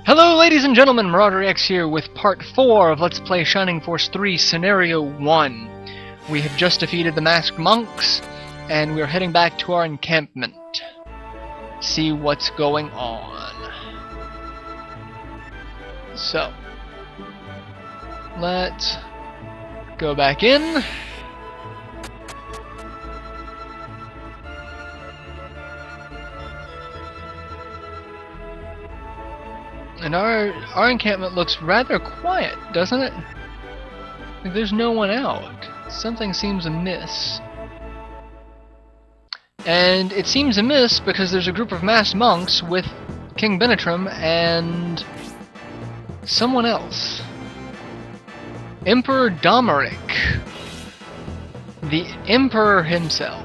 Hello ladies and gentlemen, MarauderEX here with part 4 of Let's Play Shining Force 3 Scenario 1. We have just defeated the masked monks, and we're heading back to our encampment. See what's going on. So, let's go back in. And our encampment looks rather quiet, doesn't it? Like there's no one out. Something seems amiss. And it seems amiss because there's a group of masked monks with King Benetram and someone else. Emperor Donteras. The Emperor himself.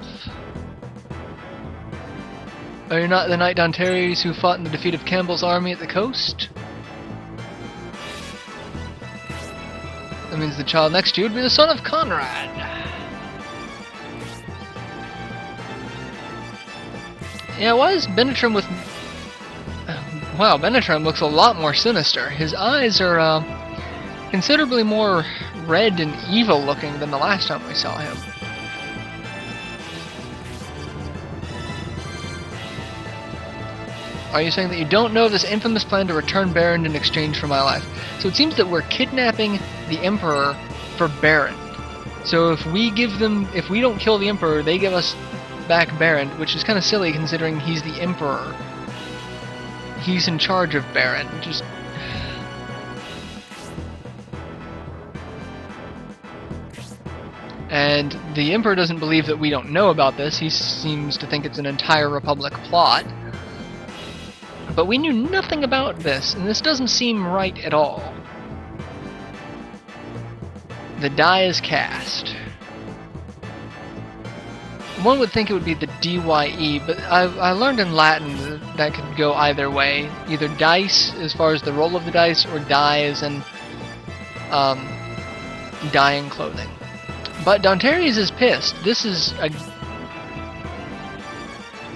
Are you not the Knight Donteras who fought in the defeat of Campbell's army at the coast? That means the child next to you would be the son of Conrad. Yeah, why is Benetram with... Wow, Benetram looks a lot more sinister. His eyes are considerably more red and evil looking than the last time we saw him. Are you saying that you don't know of this infamous plan to return Baron in exchange for my life? So it seems that we're kidnapping the Emperor for Baron. So if we don't kill the Emperor, they give us back Baron, which is kind of silly considering he's the Emperor. He's in charge of Baron. Just... And the Emperor doesn't believe that we don't know about this. He seems to think it's an entire Republic plot. But we knew nothing about this, and this doesn't seem right at all. The die is cast. One would think it would be the DYE, but I learned in Latin that could go either way. Either dice, as far as the roll of the dice, or die as in dyeing clothing. But Donteras is pissed. This is a...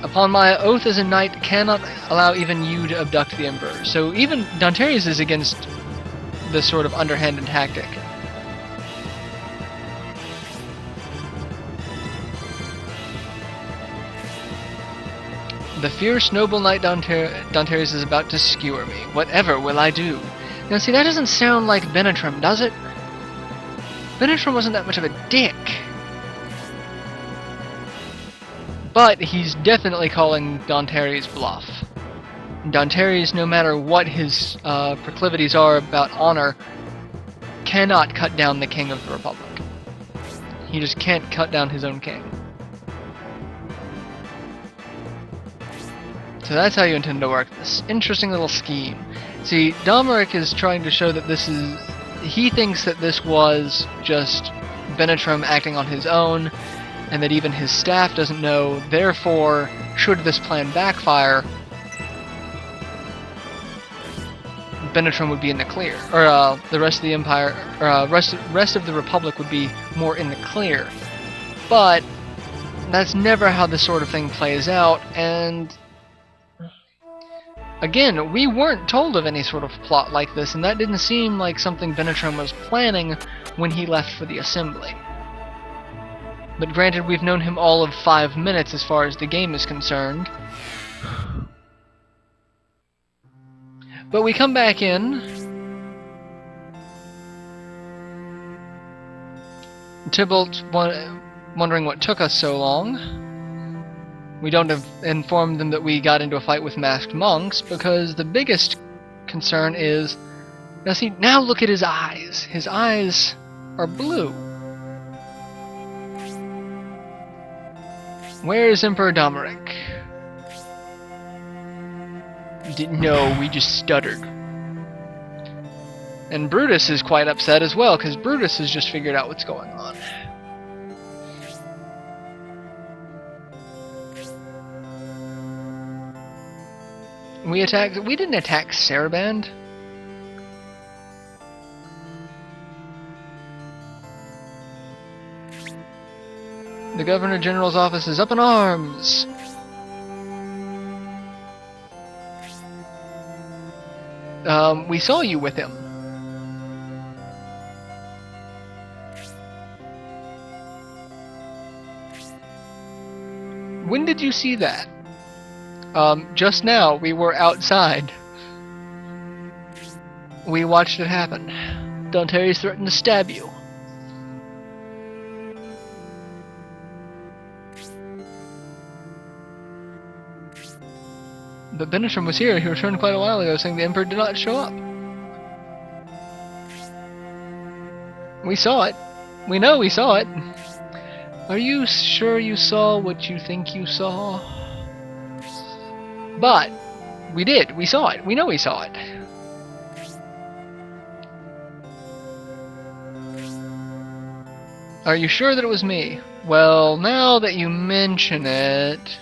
Upon my oath as a knight, cannot allow even you to abduct the Emperor. So even Donteras is against this sort of underhanded tactic. The fierce noble knight Donteras is about to skewer me. Whatever will I do? Now see, that doesn't sound like Benetram, does it? Benetram wasn't that much of a dick. But he's definitely calling Donteras bluff. Donteras, no matter what his proclivities are about honor, cannot cut down the king of the Republic. He just can't cut down his own king. So that's how you intend to work this. Interesting little scheme. See, Donteras is trying to show that this is... He thinks that this was just Benetram acting on his own, and that even his staff doesn't know. Therefore, should this plan backfire, Benetram would be in the clear, or the rest of the Empire, or rest of the Republic would be more in the clear. But that's never how this sort of thing plays out, and again, we weren't told of any sort of plot like this, and that didn't seem like something Benetram was planning when he left for the Assembly. But granted, we've known him all of 5 minutes as far as the game is concerned. But we come back in. Tybalt's wondering what took us so long. We don't have informed them that we got into a fight with masked monks, because the biggest concern is... Now see, now look at his eyes. His eyes are blue. Where is Emperor Donteras? No, we just stuttered. And Brutus is quite upset as well, because Brutus has just figured out what's going on. We didn't attack Sarabande. The Governor General's office is up in arms. We saw you with him. When did you see that? Just now. We were outside. We watched it happen. Donteras threatened to stab you. But Benetram was here. He returned quite a while ago, saying the Emperor did not show up. We saw it. We know we saw it. Are you sure you saw what you think you saw? But we did. We saw it. We know we saw it. Are you sure that it was me? Well, now that you mention it,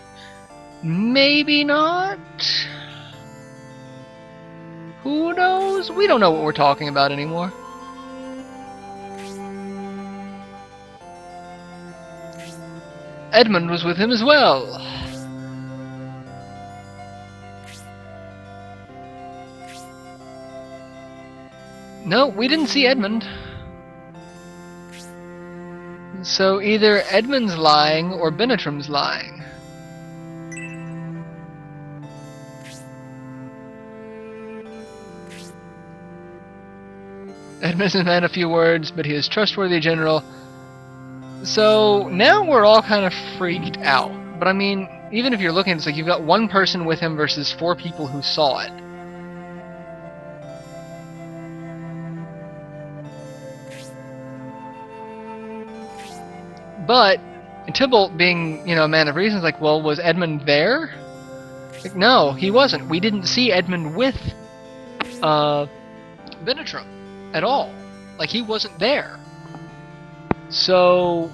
maybe not? Who knows? We don't know what we're talking about anymore. Edmund was with him as well. No, we didn't see Edmund. So either Edmund's lying or Benetram's lying. Edmund is a man of few words, but he is trustworthy general. So now we're all kind of freaked out. But I mean, even if you're looking, it's like you've got one person with him versus 4 people who saw it. But Tybalt, being, you know, a man of reason, is like, well, was Edmund there? Like, no, he wasn't. We didn't see Edmund with Benetram at all. Like, he wasn't there. So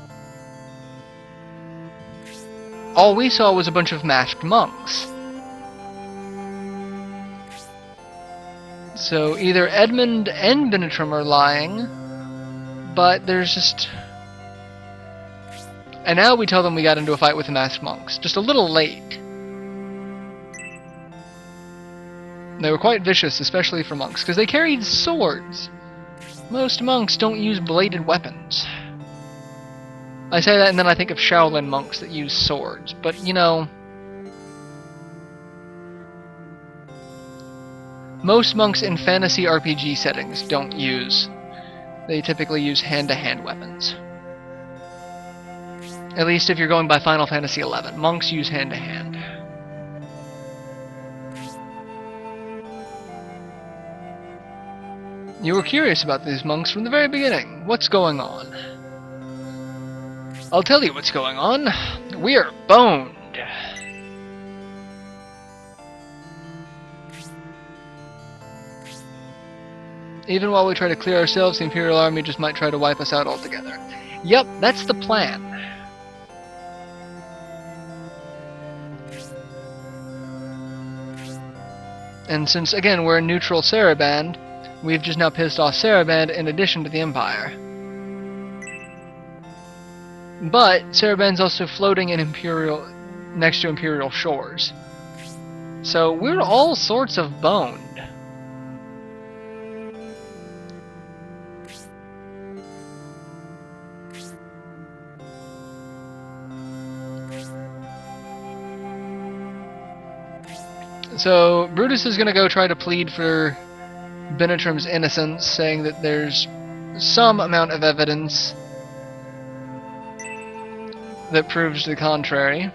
all we saw was a bunch of masked monks. So either Edmund and Benetram are lying, but there's just... And now we tell them we got into a fight with the masked monks. Just a little late. They were quite vicious, especially for monks, because they carried swords. Most monks don't use bladed weapons. I say that and then I think of Shaolin monks that use swords, but you know... Most monks in fantasy RPG settings don't use. They typically use hand-to-hand weapons. At least if you're going by Final Fantasy XI. Monks use hand-to-hand. You were curious about these monks from the very beginning. What's going on? I'll tell you what's going on. We are boned. Even while we try to clear ourselves, the Imperial Army just might try to wipe us out altogether. Yep, that's the plan. And since, again, we're a neutral Saraband, we've just now pissed off Saraband in addition to the Empire. But Saraband's also floating in next to Imperial shores. So we're all sorts of boned. So Brutus is going to go try to plead for Benetram's innocence, saying that there's some amount of evidence that proves the contrary.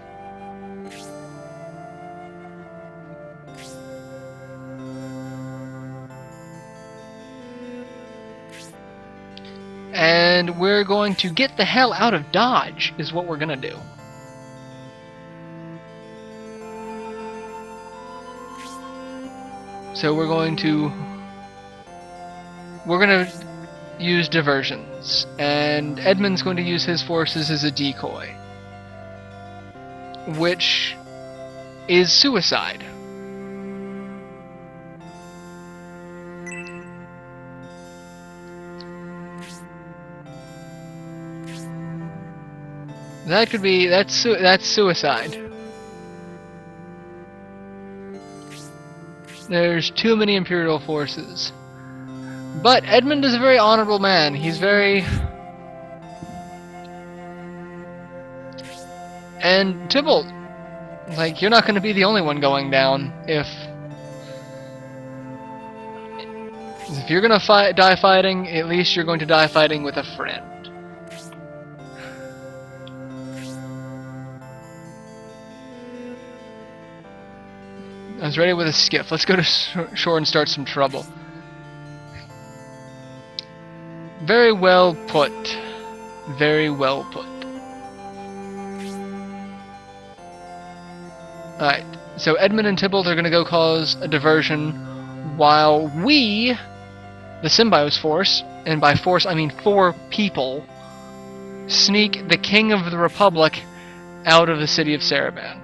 And we're going to get the hell out of Dodge, is what we're going to do. So we're going to use diversions, and Edmund's going to use his forces as a decoy, which is suicide. That could be, that's suicide. There's too many Imperial forces. But Edmund is a very honorable man. He's very... And Tybalt, like, you're not going to be the only one going down. If you're going to die fighting, at least you're going to die fighting with a friend. I was ready with a skiff. Let's go to shore and start some trouble. Very well put. Very well put. Alright, so Edmund and Tybalt are going to go cause a diversion while we, the Symbiotes force, and by force I mean 4 people, sneak the King of the Republic out of the city of Saraband.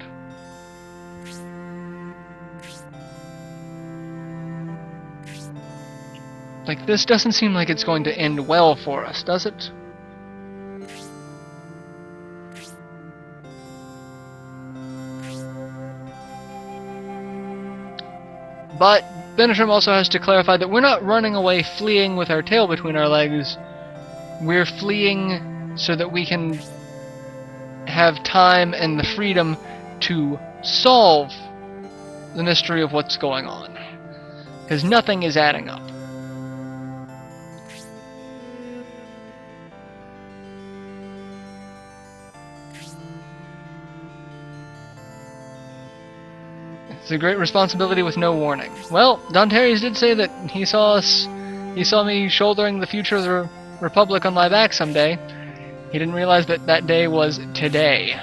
Like, this doesn't seem like it's going to end well for us, does it? But Benetram also has to clarify that we're not running away fleeing with our tail between our legs. We're fleeing so that we can have time and the freedom to solve the mystery of what's going on. Because nothing is adding up. It's a great responsibility with no warning. Well, Donteras did say that he saw me shouldering the future of the Republic on my back someday. He didn't realize that that day was today.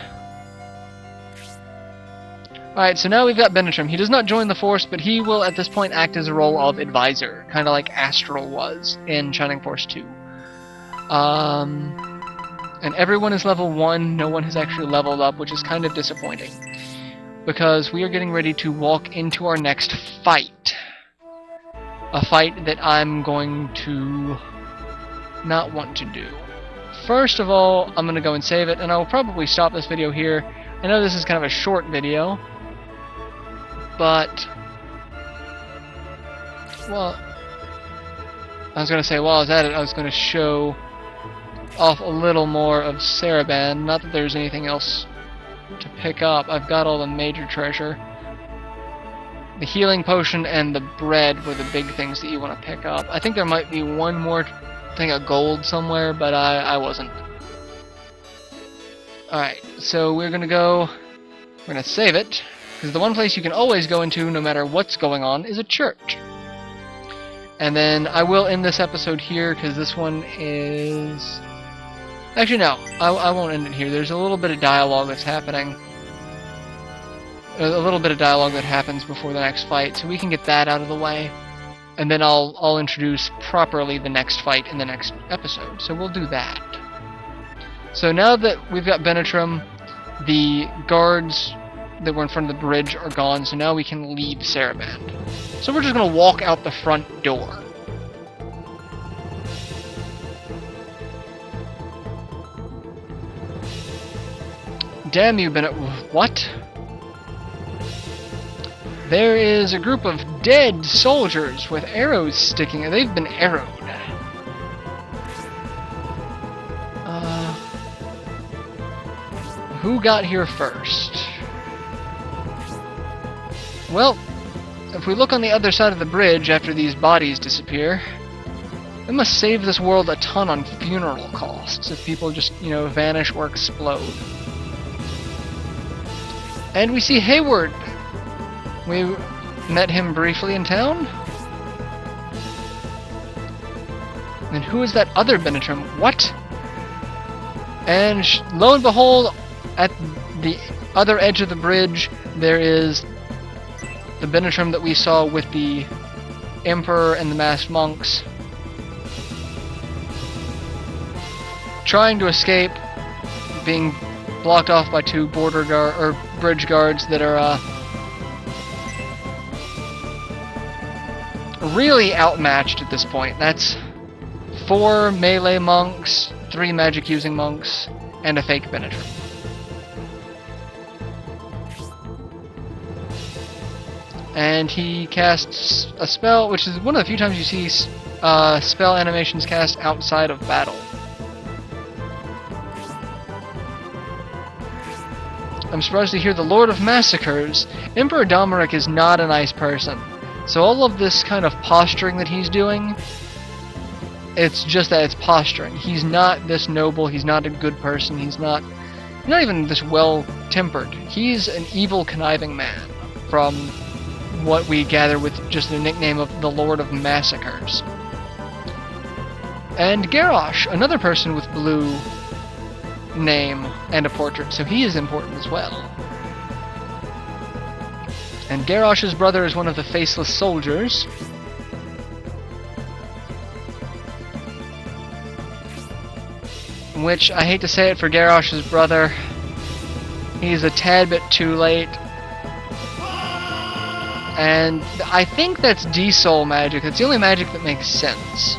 Alright, so now we've got Benetram. He does not join the Force, but he will at this point act as a role of advisor, kind of like Astral was in Shining Force 2. And everyone is level 1, no one has actually leveled up, which is kind of disappointing. Because we are getting ready to walk into our next fight. A fight that I'm going to not want to do. First of all, I'm going to go and save it, and I will probably stop this video here. I know this is kind of a short video, but... well, I was going to say, while I was at it, I was going to show off a little more of Sarabande. Not that there's anything else to pick up. I've got all the major treasure. The healing potion and the bread were the big things that you want to pick up. I think there might be one more thing of gold somewhere, but I wasn't. Alright, so we're gonna save it, because the one place you can always go into, no matter what's going on, is a church. And then I will end this episode here, because this one is... actually, no, I won't end it here. There's a little bit of dialogue that's happening. A little bit of dialogue that happens before the next fight, so we can get that out of the way. And then I'll introduce properly the next fight in the next episode. So we'll do that. So now that we've got Benetram, the guards that were in front of the bridge are gone, so now we can leave Saraband. So we're just going to walk out the front door. Damn you, Bennett. What? There is a group of dead soldiers with arrows sticking. They've been arrowed. Who got here first? Well, if we look on the other side of the bridge after these bodies disappear, it must save this world a ton on funeral costs if people just, vanish or explode. And we see Hayward. We met him briefly in town. And who is that other Benetram? What? And lo and behold, at the other edge of the bridge, there is the Benetram that we saw with the Emperor and the masked monks. Trying to escape, being blocked off by 2 bridge guards that are really outmatched at this point. That's 4 melee monks, 3 magic using monks, and a fake Benetram. and he casts a spell, which is one of the few times you see spell animations cast outside of battle. I'm surprised to hear the Lord of Massacres. Emperor Domeric is not a nice person. So all of this kind of posturing that he's doing, it's just that it's posturing. He's not this noble, he's not a good person, he's not even this well-tempered. He's an evil, conniving man, from what we gather with just the nickname of the Lord of Massacres. And Garrosh, another person with blue name and a portrait, so he is important as well. And Garrosh's brother is one of the faceless soldiers. Which, I hate to say it for Garrosh's brother, he's a tad bit too late. And I think that's D-Soul magic. It's the only magic that makes sense.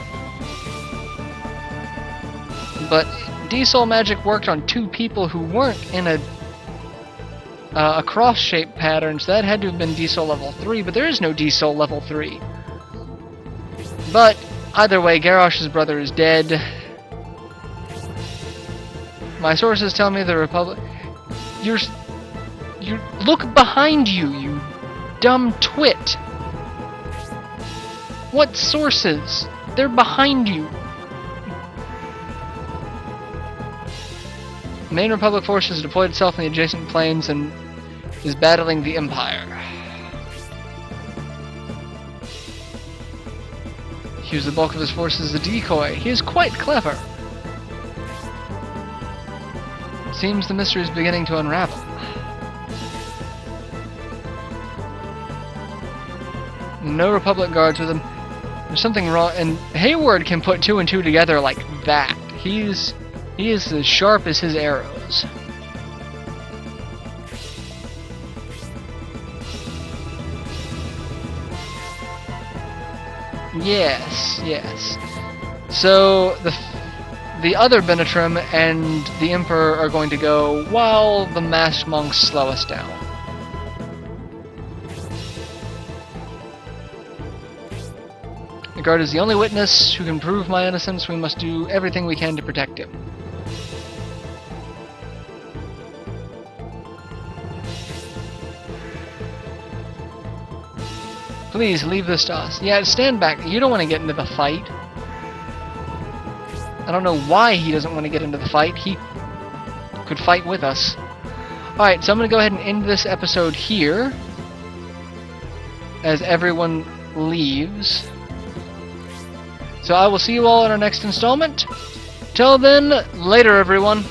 But D-Soul magic worked on two people who weren't in a cross-shaped pattern, so that had to have been D-Soul level 3, but there is no D-Soul level 3. But, either way, Garrosh's brother is dead. My sources tell me the Republic... You look behind you, you dumb twit! What sources? They're behind you. The main Republic force has deployed itself in the adjacent plains and is battling the Empire. He used the bulk of his forces as a decoy. He is quite clever. It seems the mystery is beginning to unravel. No Republic guards with him. There's something wrong, and Hayward can put 2 and 2 together like that. He is as sharp as his arrows. Yes, yes. So the other Benetram and the Emperor are going to go while the masked monks slow us down. The guard is the only witness who can prove my innocence. We must do everything we can to protect him. Please, leave this to us. Yeah, stand back. You don't want to get into the fight. I don't know why he doesn't want to get into the fight. He could fight with us. Alright, so I'm going to go ahead and end this episode here, as everyone leaves. So I will see you all in our next installment. Till then, later everyone.